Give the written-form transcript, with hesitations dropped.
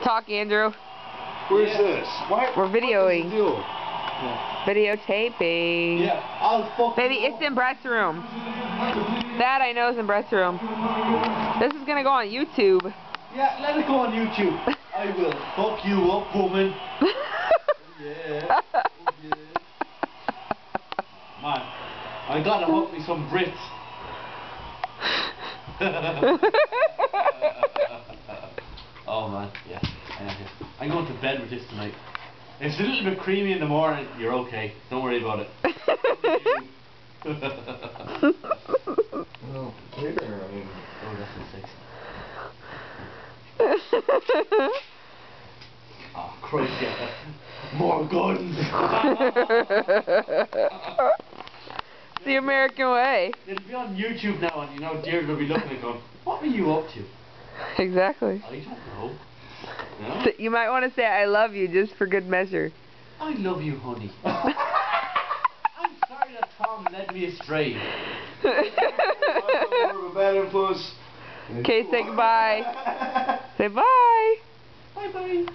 Talk, Andrew. Where's this? What? We're videoing. Yeah. Videotaping. Yeah, I'll fuck Baby, you it's in Brett's room. That I know is in Brett's room. This is gonna go on YouTube. Yeah, let it go on YouTube. I will fuck you up, woman. Yeah. Oh, yeah. Man, I gotta hook me some Brits. Oh man, yeah. I'm going to bed with this tonight. If it's a little bit creamy in the morning, you're okay. Don't worry about it. Oh, that's sexy. Oh, Christ, yeah. More guns! It's the American way. It'll be on YouTube now, and you know, Deirdre will be looking and going, what were you up to? Exactly. I don't know. No? So you might want to say I love you just for good measure. I love you, honey. I'm sorry that Tom led me astray. Okay, say goodbye. Say bye. Bye bye.